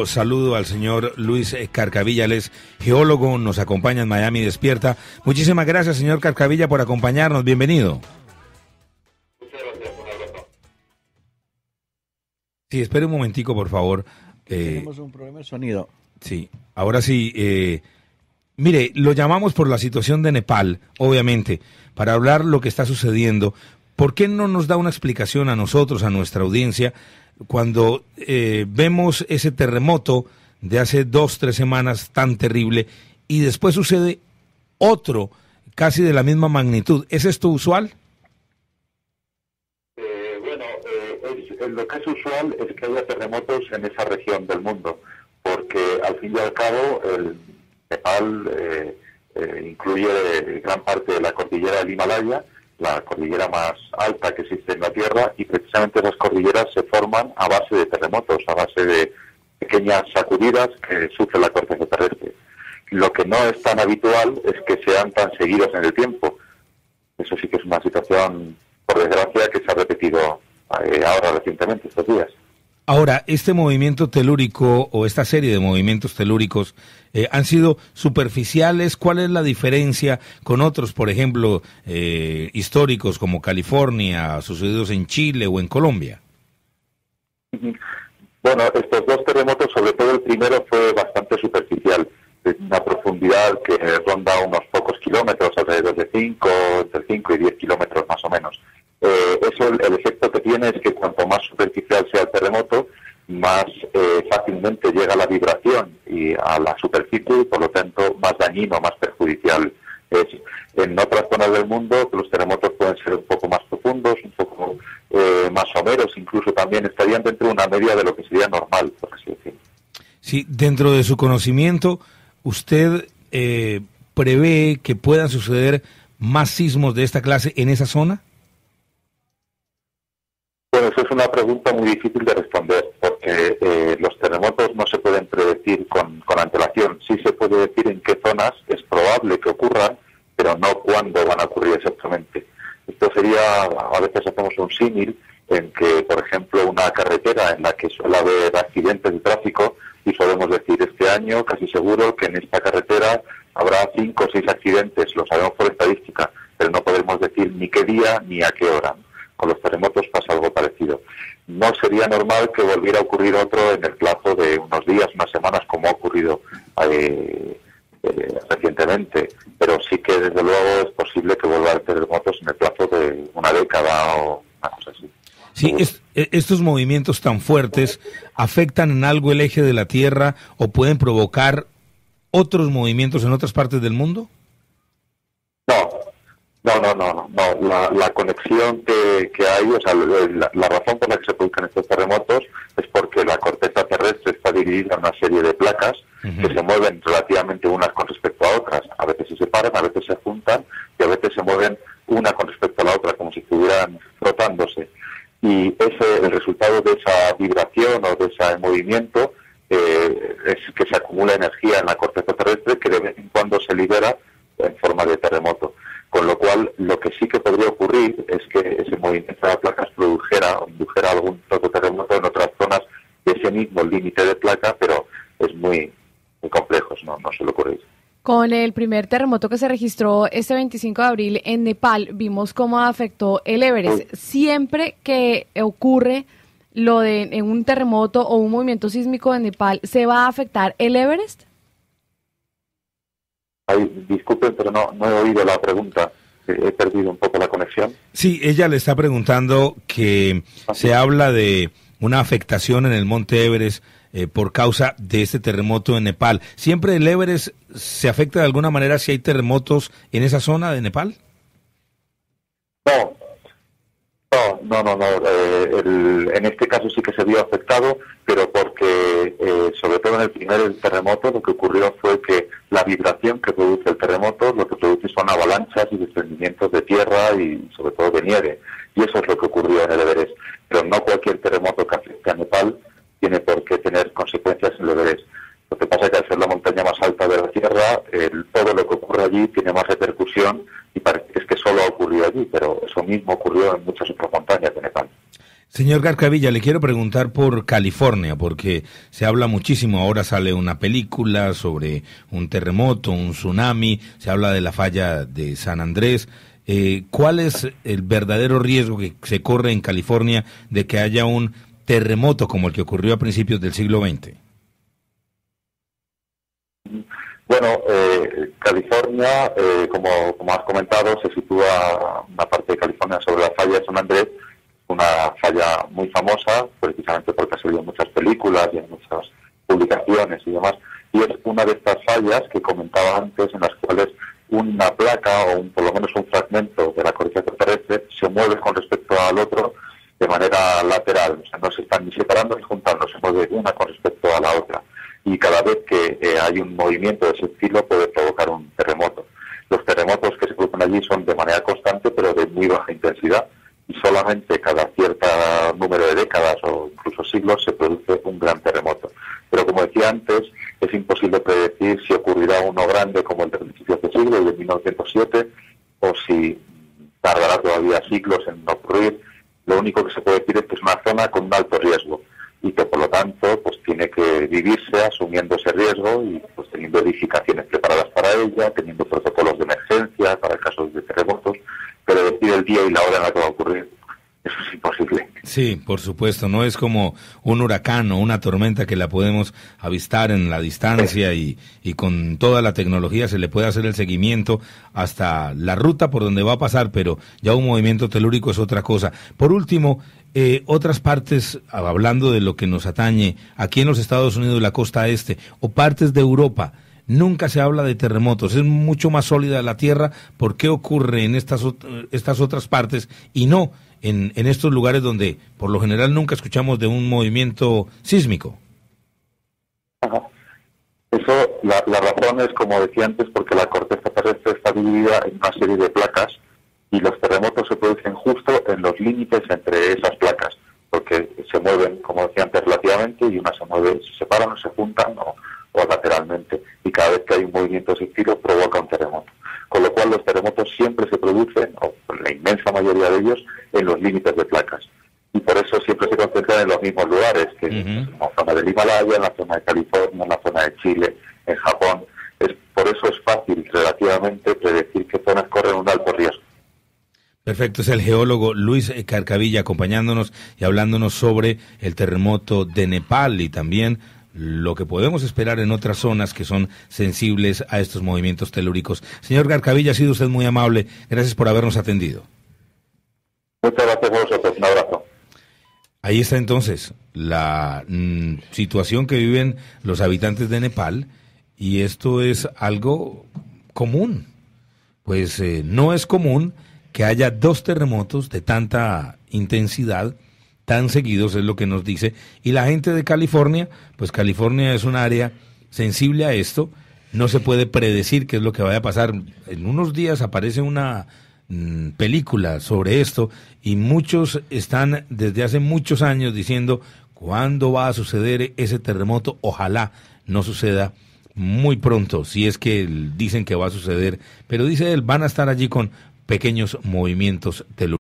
Saludo al señor Luis Carcavilla, él es geólogo, nos acompaña en Miami Despierta. Muchísimas gracias, señor Carcavilla, por acompañarnos. Bienvenido. Sí, espere un momentico, por favor. Tenemos un problema de sonido. Sí, ahora sí. Mire, lo llamamos por la situación de Nepal, obviamente, para hablar lo que está sucediendo. ¿Por qué no nos da una explicación a nosotros, a nuestra audiencia, cuando vemos ese terremoto de hace 2-3 semanas tan terrible y después sucede otro casi de la misma magnitud? ¿Es esto usual? Lo que es usual es que haya terremotos en esa región del mundo, porque al fin y al cabo el Nepal incluye gran parte de la cordillera del Himalaya, la cordillera más alta que existe en la Tierra, y precisamente esas cordilleras se forman a base de terremotos, a base de pequeñas sacudidas que sufre la corteza terrestre. Lo que no es tan habitual es que sean tan seguidos en el tiempo. Eso sí que es una situación, por desgracia, que se ha repetido ahora recientemente, estos días. Ahora, este movimiento telúrico o esta serie de movimientos telúricos han sido superficiales. ¿Cuál es la diferencia con otros, por ejemplo, históricos como California, sucedidos en Chile o en Colombia? Bueno, estos dos terremotos, sobre todo el primero, fue bastante superficial, de una profundidad que ronda unos pocos kilómetros, alrededor de entre 5 y 10 kilómetros más o menos. Eso, el efecto que tiene es que cuanto más superficial sea el terremoto, más fácilmente llega la vibración y a la superficie, y por lo tanto más dañino, más perjudicial es. En otras zonas del mundo los terremotos pueden ser un poco más profundos, un poco más someros, incluso también estarían dentro de una media de lo que sería normal, por así decirlo. Sí, dentro de su conocimiento, ¿usted prevé que puedan suceder más sismos de esta clase en esa zona? Bueno, eso es una pregunta muy difícil de responder, porque los terremotos no se pueden predecir con antelación. Sí se puede decir en qué zonas es probable que ocurran, pero no cuándo van a ocurrir exactamente. Esto sería, a veces hacemos un símil en que, por ejemplo, una carretera en la que suele haber accidentes de tráfico, y podemos decir, este año casi seguro que en esta carretera habrá 5 o 6 accidentes, lo sabemos por estadística, pero no podemos decir ni qué día ni a qué hora. Con los terremotos pasa algo parecido. No sería normal que volviera a ocurrir otro en el plazo de unos días, unas semanas, como ha ocurrido recientemente, pero sí que desde luego es posible que vuelva a haber terremotos en el plazo de una década o una cosa así. Sí, estos movimientos tan fuertes afectan en algo el eje de la Tierra o pueden provocar otros movimientos en otras partes del mundo. No. La conexión que hay, o sea, la razón por la que se producen estos terremotos es porque la corteza terrestre está dividida en una serie de placas que se mueven relativamente unas con respecto a otras. A veces se separan, a veces se juntan y a veces se mueven una con respecto a la otra, como si estuvieran frotándose. Y el resultado de esa vibración o de ese movimiento es que se acumula energía en la corteza terrestre que de vez en cuando se libera en forma de terremoto. Con lo cual, lo que sí que podría ocurrir es que ese movimiento de placas indujera algún terremoto en otras zonas de ese mismo límite de placa, pero es muy complejo, no suele ocurrir. Con el primer terremoto que se registró este 25 de abril en Nepal, vimos cómo afectó el Everest. Siempre que ocurre lo de en un terremoto o un movimiento sísmico en Nepal, ¿se va a afectar el Everest? Disculpen, pero no he oído la pregunta. He perdido un poco la conexión. Sí, ella le está preguntando que se habla de una afectación en el monte Everest por causa de este terremoto en Nepal. ¿Siempre el Everest se afecta de alguna manera si hay terremotos en esa zona de Nepal? No. En este caso sí que se vio afectado, pero porque, sobre todo en el primer terremoto, lo que ocurrió fue que la vibración que produce el terremoto, lo que produce son avalanchas y desprendimientos de tierra y sobre todo de nieve. Y eso es lo que ocurrió en el Everest. Pero no cualquier terremoto que afecte a Nepal tiene por qué tener consecuencias en el Everest. Lo que pasa es que al ser la montaña más alta de la Tierra, todo lo que ocurre allí tiene más repercusión y parece que es que solo ha ocurrido allí, pero eso mismo ocurrió en muchas otras montañas de Nepal. Señor Carcavilla, le quiero preguntar por California, porque se habla muchísimo, ahora sale una película sobre un terremoto, un tsunami, se habla de la falla de San Andrés. ¿Cuál es el verdadero riesgo que se corre en California de que haya un terremoto como el que ocurrió a principios del siglo XX? Bueno, California, como has comentado, se sitúa una parte de California sobre la falla de San Andrés, una falla muy famosa, precisamente porque ha salido en muchas películas y en muchas publicaciones y demás, y es una de estas fallas que comentaba antes, en las cuales una placa o por lo menos un fragmento de la corteza terrestre se mueve con respecto al otro de manera lateral, o sea, no se están ni separando ni juntando, se mueve una con respecto a la otra, y cada vez que hay un movimiento de ese estilo puede provocar un terremoto. Los terremotos que se producen allí son de manera constante, pero de muy baja intensidad, y solamente cada cierto número de décadas o incluso siglos se produce un gran terremoto. Pero como decía antes, es imposible predecir si ocurrirá uno grande como el del principio de siglo, el de 1907, o si tardará todavía siglos en no ocurrir. Lo único que se puede decir es que es una zona con un alto riesgo y que por lo tanto pues tiene que vivirse asumiendo ese riesgo y pues teniendo edificaciones preparadas para ella, teniendo protocolos de emergencia para casos de terremotos, pero decir el día y la hora en la que va a ocurrir, eso es imposible. Sí, por supuesto, no es como un huracán o una tormenta que la podemos avistar en la distancia y con toda la tecnología se le puede hacer el seguimiento hasta la ruta por donde va a pasar, pero ya un movimiento telúrico es otra cosa. Por último, otras partes, hablando de lo que nos atañe aquí en los Estados Unidos, la costa este, o partes de Europa, nunca se habla de terremotos, es mucho más sólida la tierra. ¿Por qué ocurre en estas otras partes y no en estos lugares donde por lo general nunca escuchamos de un movimiento sísmico? Ajá. Eso, la razón es, como decía antes, porque la corteza terrestre está dividida en una serie de placas y los terremotos se producen justo en los límites entre esas placas, porque se mueven, como decía antes, relativamente, y una se mueve, se separan o se juntan o lateralmente, y cada vez que hay un movimiento de ese estilo provoca un terremoto. Con lo cual los terremotos siempre se producen, o la inmensa mayoría de ellos, en los límites de placas. Y por eso siempre se concentran en los mismos lugares, que en la zona del Himalaya, en la zona de California, en la zona de Chile, en Japón. Por eso es fácil relativamente predecir qué zonas corren un alto riesgo. Perfecto, es el geólogo Luis Carcavilla acompañándonos y hablándonos sobre el terremoto de Nepal y también lo que podemos esperar en otras zonas que son sensibles a estos movimientos telúricos. Señor Carcavilla, ha sido usted muy amable. Gracias por habernos atendido. Muchas gracias a vosotros. Un abrazo. Ahí está entonces la situación que viven los habitantes de Nepal, y esto es algo común. Pues no es común que haya dos terremotos de tanta intensidad tan seguidos, es lo que nos dice, y la gente de California, pues California es un área sensible a esto, no se puede predecir qué es lo que vaya a pasar. En unos días aparece una película sobre esto y muchos están desde hace muchos años diciendo cuándo va a suceder ese terremoto. Ojalá no suceda muy pronto, si es que dicen que va a suceder, pero dice él, van a estar allí con pequeños movimientos telúricos.